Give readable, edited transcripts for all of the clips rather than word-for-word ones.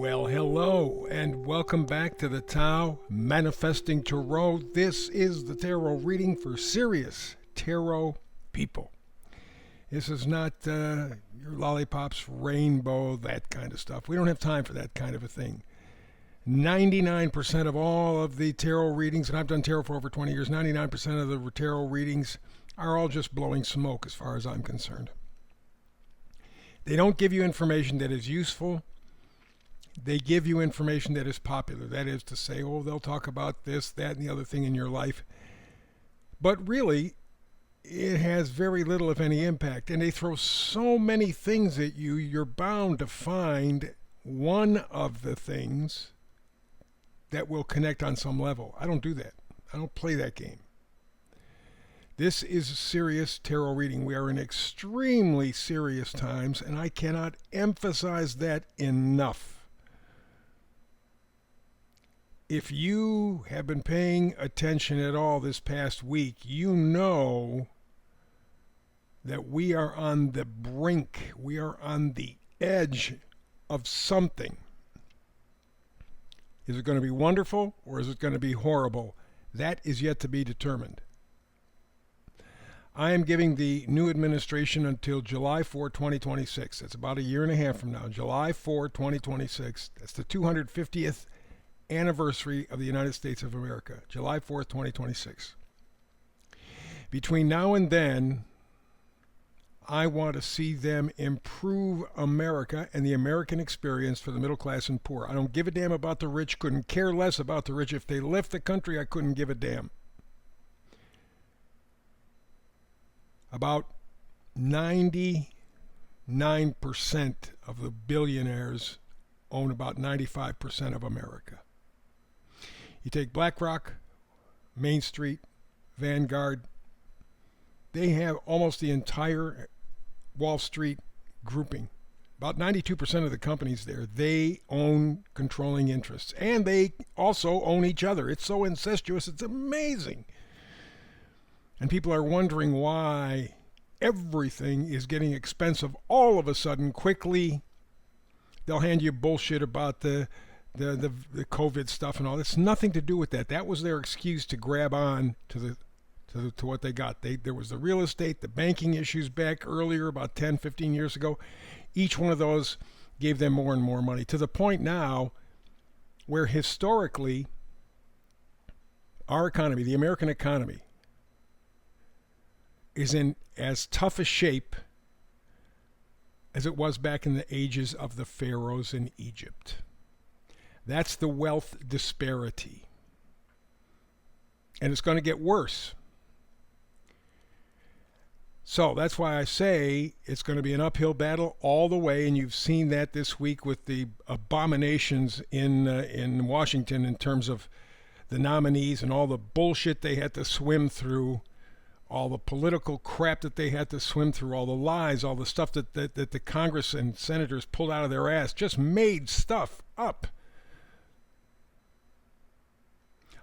Well, hello, and welcome back to the Tao Manifesting Tarot. This is the tarot reading for serious tarot people. This is not your lollipops, rainbow, that kind of stuff. We don't have time for that kind of a thing. 99% of all of the tarot readings, and I've done tarot for over 20 years, 99% of the tarot readings are all just blowing smoke as far as I'm concerned. They don't give you information that is useful. They give you information that is popular. That is to say, oh, they'll talk about this, that, and the other thing in your life. But really, it has very little, if any, impact. And they throw so many things at you, you're bound to find one of the things that will connect on some level. I don't do that. I don't play that game. This is a serious tarot reading. We are in extremely serious times, and I cannot emphasize that enough. If you have been paying attention at all this past week, you know that we are on the brink. We are on the edge of something. Is it going to be wonderful or is it going to be horrible? That is yet to be determined. I am giving the new administration until July 4, 2026. That's about a year and a half from now. July 4, 2026. That's the 250th anniversary of the United States of America, July 4th, 2026. Between now and then, I want to see them improve America and the American experience for the middle class and poor. I don't give a damn about the rich, couldn't care less about the rich. If they left the country, I couldn't give a damn. About 99% of the billionaires own about 95% of America. You take BlackRock, Main Street, Vanguard, they have almost the entire Wall Street grouping. About 92% of the companies there, they own controlling interests. And they also own each other. It's so incestuous, it's amazing. And people are wondering why everything is getting expensive all of a sudden quickly. They'll hand you bullshit about the COVID stuff and all. It's nothing to do with that. That was their excuse to grab on to what they got. There was the real estate, the banking issues back earlier, about 10, 15 years ago. Each one of those gave them more and more money, to the point now where historically our economy, the American economy, is in as tough a shape as it was back in the ages of the pharaohs in Egypt. That's the wealth disparity. And it's going to get worse. So that's why I say it's going to be an uphill battle all the way, and you've seen that this week with the abominations in Washington in terms of the nominees and all the bullshit they had to swim through, all the political crap that they had to swim through, all the lies, all the stuff that the Congress and senators pulled out of their ass, just made stuff up.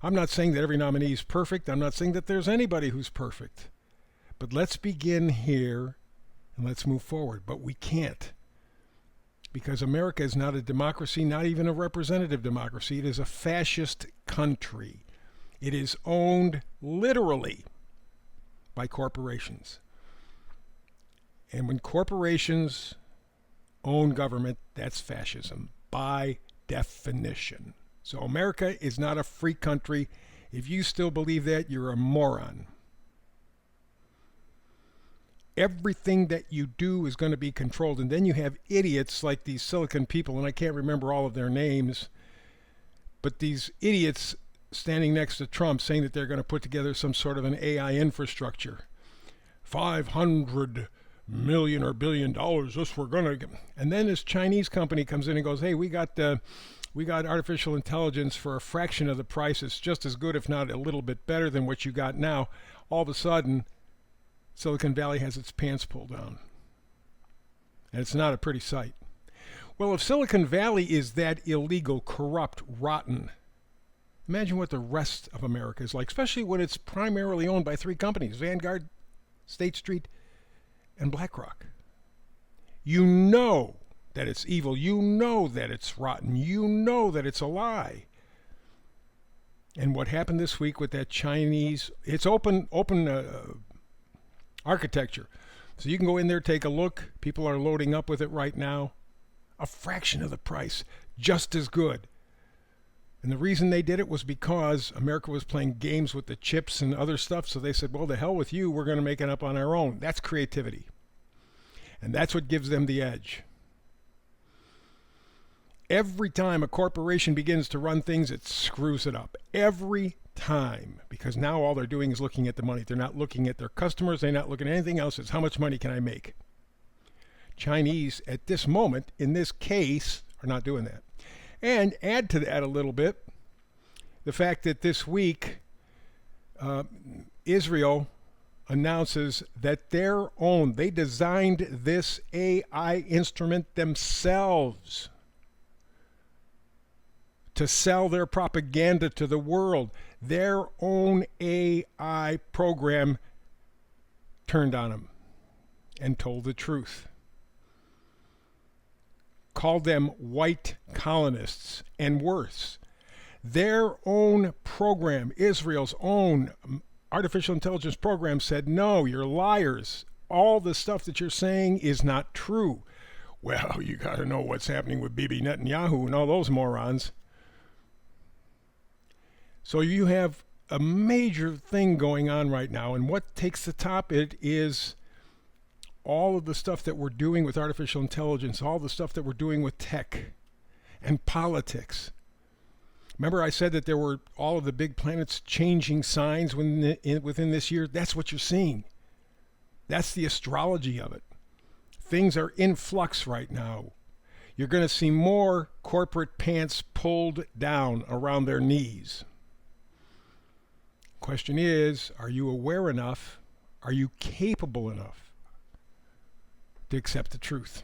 I'm not saying that every nominee is perfect. I'm not saying that there's anybody who's perfect. But let's begin here and let's move forward. But we can't. Because America is not a democracy, not even a representative democracy. It is a fascist country. It is owned literally by corporations. And when corporations own government, that's fascism by definition. So America is not a free country. If you still believe that, you're a moron. Everything that you do is going to be controlled. And then you have idiots like these Silicon people, and I can't remember all of their names, but these idiots standing next to Trump saying that they're going to put together some sort of an AI infrastructure. $500 million or $1 billion, this we're going to... And then this Chinese company comes in and goes, hey, we got artificial intelligence for a fraction of the price. It's just as good, if not a little bit better than what you got now. All of a sudden, Silicon Valley has its pants pulled down. And it's not a pretty sight. Well, if Silicon Valley is that illegal, corrupt, rotten, imagine what the rest of America is like, especially when it's primarily owned by three companies, Vanguard, State Street, and BlackRock. You know that it's evil. You know that it's rotten. You know that it's a lie. And what happened this week with that Chinese, it's open architecture. So you can go in there, take a look. People are loading up with it right now. A fraction of the price, just as good. And the reason they did it was because America was playing games with the chips and other stuff. So they said, well, the hell with you. We're going to make it up on our own. That's creativity. And that's what gives them the edge. Every time a corporation begins to run things, it screws it up. Every time. Because now all they're doing is looking at the money. They're not looking at their customers. They're not looking at anything else. It's how much money can I make? Chinese, at this moment, in this case, are not doing that. And add to that a little bit, the fact that this week, Israel announces that they designed this AI instrument themselves to sell their propaganda to the world. Their own AI program turned on them and told the truth. Called them white colonists, and worse. Their own program, Israel's own artificial intelligence program, said, no, you're liars. All the stuff that you're saying is not true. Well, you got to know what's happening with Bibi Netanyahu and all those morons. So you have a major thing going on right now, and what takes the top it is all of the stuff that we're doing with artificial intelligence, all the stuff that we're doing with tech and politics. Remember I said that there were all of the big planets changing signs within this year? That's what you're seeing. That's the astrology of it. Things are in flux right now. You're going to see more corporate pants pulled down around their knees. Question is, are you aware enough? Are you capable enough to accept the truth?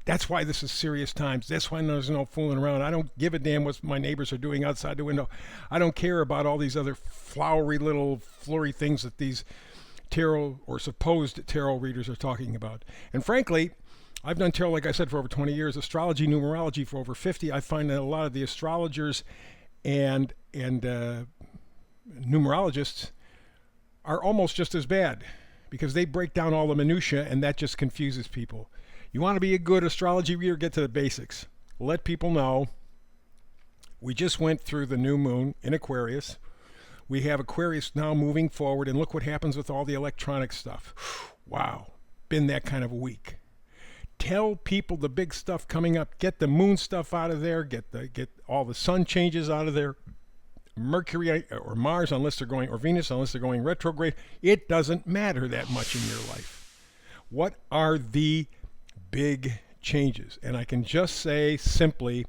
That's why this is serious times. That's why there's no fooling around. I don't give a damn what my neighbors are doing outside the window. I don't care about all these other flowery little flurry things that these tarot or supposed tarot readers are talking about. And frankly, I've done tarot, like I said, for over 20 years, astrology, numerology for over 50. I find that a lot of the astrologers and numerologists are almost just as bad, because they break down all the minutiae, and that just confuses people. You want to be a good astrology reader, get to the basics. Let people know we just went through the new moon in Aquarius. We have Aquarius now moving forward, and look what happens with all the electronic stuff. Wow, been that kind of a week. Tell people the big stuff coming up. Get the moon stuff out of there. Get all the sun changes out of there. Mercury or Mars, unless they're going, or Venus, unless they're going retrograde. It doesn't matter that much in your life. What are the big changes? And I can just say simply,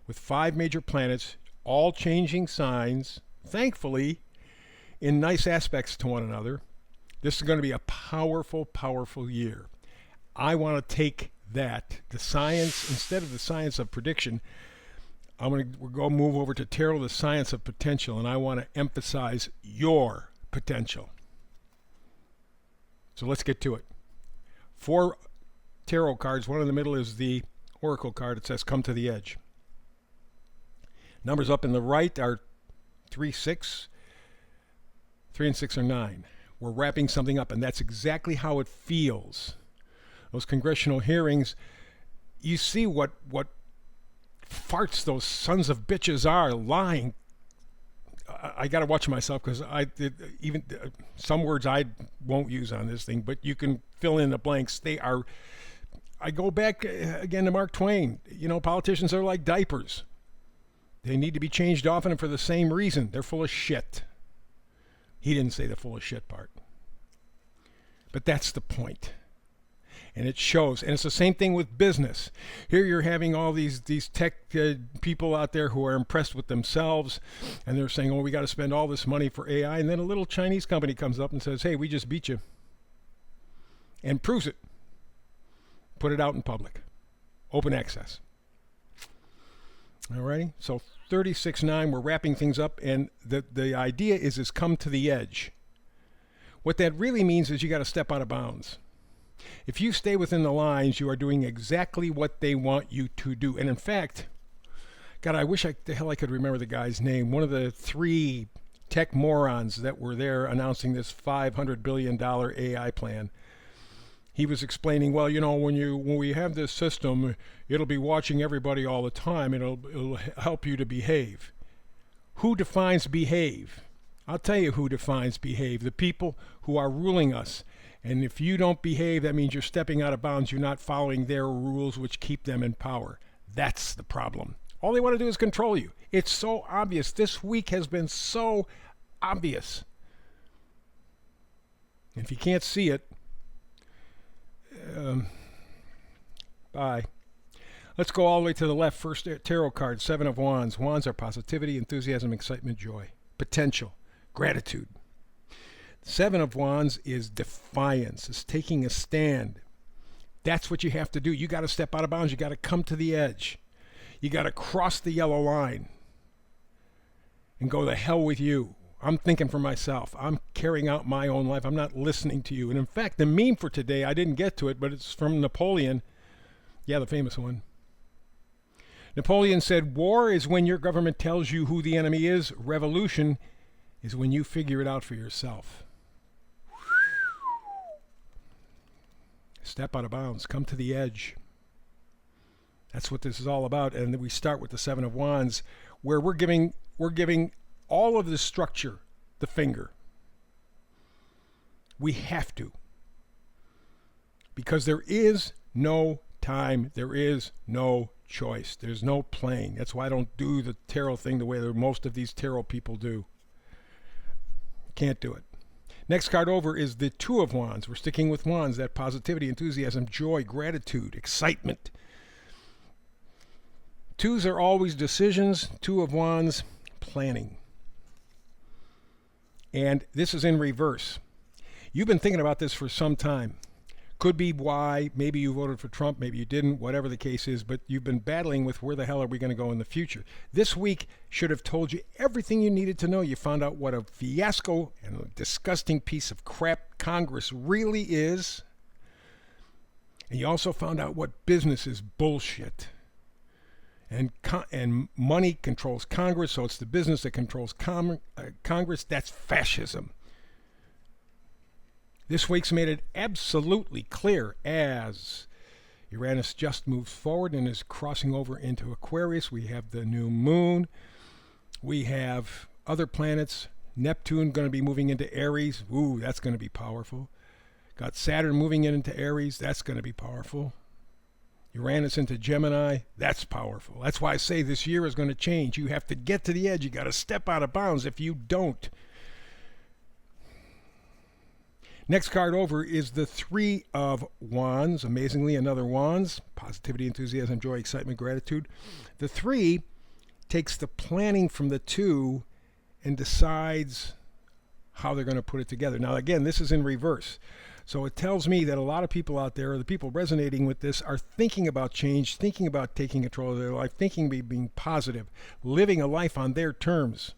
with 5 major planets, all changing signs, thankfully, in nice aspects to one another, this is going to be a powerful, powerful year. I want to take that, the science, instead of the science of prediction, we're going to move over to tarot, the science of potential, and I want to emphasize your potential. So let's get to it. 4 tarot cards. One in the middle is the oracle card. It says, come to the edge. Numbers up in the right are 3, 6. 3 and 6 are 9. We're wrapping something up, and that's exactly how it feels. Those congressional hearings, you see what farts those sons of bitches are lying. I got to watch myself, because even some words I won't use on this thing, but you can fill in the blanks. They are. I go back again to Mark Twain. You know, politicians are like diapers. They need to be changed often, and for the same reason. They're full of shit. He didn't say the full of shit part, but that's the point. And it shows. And it's the same thing with business. Here you're having all these tech people out there who are impressed with themselves, and they're saying, oh, we got to spend all this money for AI. And then a little Chinese company comes up and says, hey, we just beat you. And proves it. Put it out in public. Open access. Alrighty? So 36.9, we're wrapping things up, and the idea is come to the edge. What that really means is you got to step out of bounds. If you stay within the lines, you are doing exactly what they want you to do. And in fact, God, I wish the hell I could remember the guy's name. One of the three tech morons that were there announcing this $500 billion AI plan. He was explaining, well, when we have this system, it'll be watching everybody all the time. It'll help you to behave. Who defines behave? I'll tell you who defines behave. The people who are ruling us. And if you don't behave, that means you're stepping out of bounds. You're not following their rules, which keep them in power. That's the problem. All they want to do is control you. It's so obvious. This week has been so obvious. If you can't see it, bye. Let's go all the way to the left. First tarot card, Seven of Wands. Wands are positivity, enthusiasm, excitement, joy, potential, gratitude. Seven of Wands is defiance, is taking a stand. That's what you have to do. You got to step out of bounds. You got to come to the edge. You got to cross the yellow line and go the hell with you. I'm thinking for myself. I'm carrying out my own life. I'm not listening to you. And in fact, the meme for today, I didn't get to it, but it's from Napoleon. Yeah, the famous one. Napoleon said, war is when your government tells you who the enemy is. Revolution is when you figure it out for yourself. Step out of bounds. Come to the edge. That's what this is all about. And we start with the Seven of Wands, where we're giving all of the structure the finger. We have to. Because there is no time. There is no choice. There's no playing. That's why I don't do the tarot thing the way that most of these tarot people do. Can't do it. Next card over is the Two of Wands. We're sticking with wands, that positivity, enthusiasm, joy, gratitude, excitement. Twos are always decisions. Two of Wands, planning. And this is in reverse. You've been thinking about this for some time. Could be why. Maybe you voted for Trump. Maybe you didn't. Whatever the case is. But you've been battling with where the hell are we going to go in the future. This week should have told you everything you needed to know. You found out what a fiasco and a disgusting piece of crap Congress really is. And you also found out what business is bullshit. And money controls Congress, so it's the business that controls Congress. That's fascism. This week's made it absolutely clear as Uranus just moves forward and is crossing over into Aquarius. We have the new moon. We have other planets. Neptune going to be moving into Aries. Ooh, that's going to be powerful. Got Saturn moving into Aries. That's going to be powerful. Uranus into Gemini. That's powerful. That's why I say this year is going to change. You have to get to the edge. You got to step out of bounds. If you don't, next card over is the Three of Wands. Amazingly, another Wands. Positivity, enthusiasm, joy, excitement, gratitude. The Three takes the planning from the Two and decides how they're going to put it together. Now, again, this is in reverse. So it tells me that a lot of people out there, the people resonating with this, are thinking about change, thinking about taking control of their life, thinking about being positive, living a life on their terms.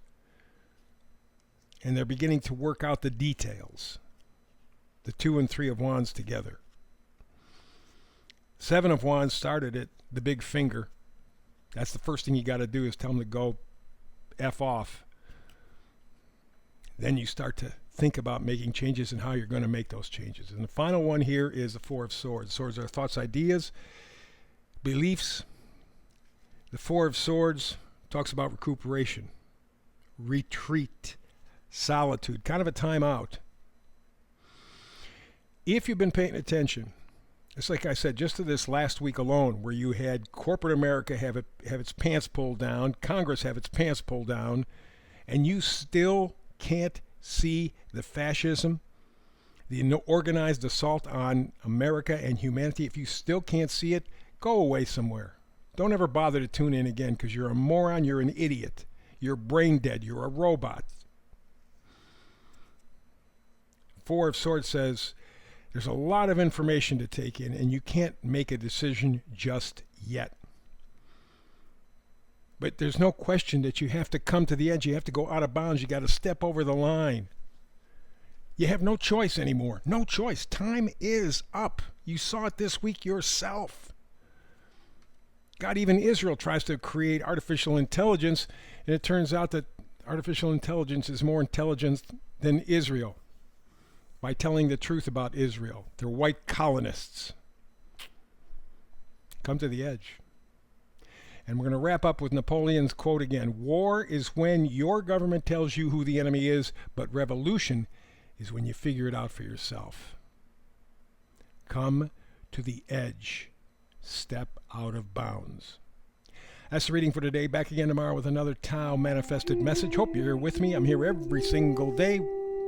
And they're beginning to work out the details. The Two and Three of Wands together. Seven of Wands started it, the big finger. That's the first thing you got to do is tell them to go F off. Then you start to think about making changes and how you're going to make those changes. And the final one here is the Four of Swords. Swords are thoughts, ideas, beliefs. The Four of Swords talks about recuperation, retreat, solitude, kind of a time out. If you've been paying attention, it's like I said, just to this last week alone, where you had corporate America have its pants pulled down, Congress have its pants pulled down, and you still can't see the fascism, the organized assault on America and humanity. If you still can't see it, go away somewhere. Don't ever bother to tune in again, because you're a moron, you're an idiot, you're brain dead, you're a robot. Four of Swords says there's a lot of information to take in, and you can't make a decision just yet. But there's no question that you have to come to the edge. You have to go out of bounds. You got to step over the line. You have no choice anymore. No choice. Time is up. You saw it this week yourself. God, even Israel tries to create artificial intelligence, and it turns out that artificial intelligence is more intelligent than Israel by telling the truth about Israel. They're white colonists. Come to the edge. And we're going to wrap up with Napoleon's quote again. War is when your government tells you who the enemy is, but revolution is when you figure it out for yourself. Come to the edge. Step out of bounds. That's the reading for today. Back again tomorrow with another Tao Manifested message. Hope you're here with me. I'm here every single day,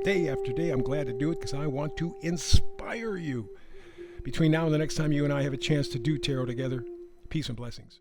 day after day. I'm glad to do it because I want to inspire you. Between now and the next time you and I have a chance to do tarot together, peace and blessings.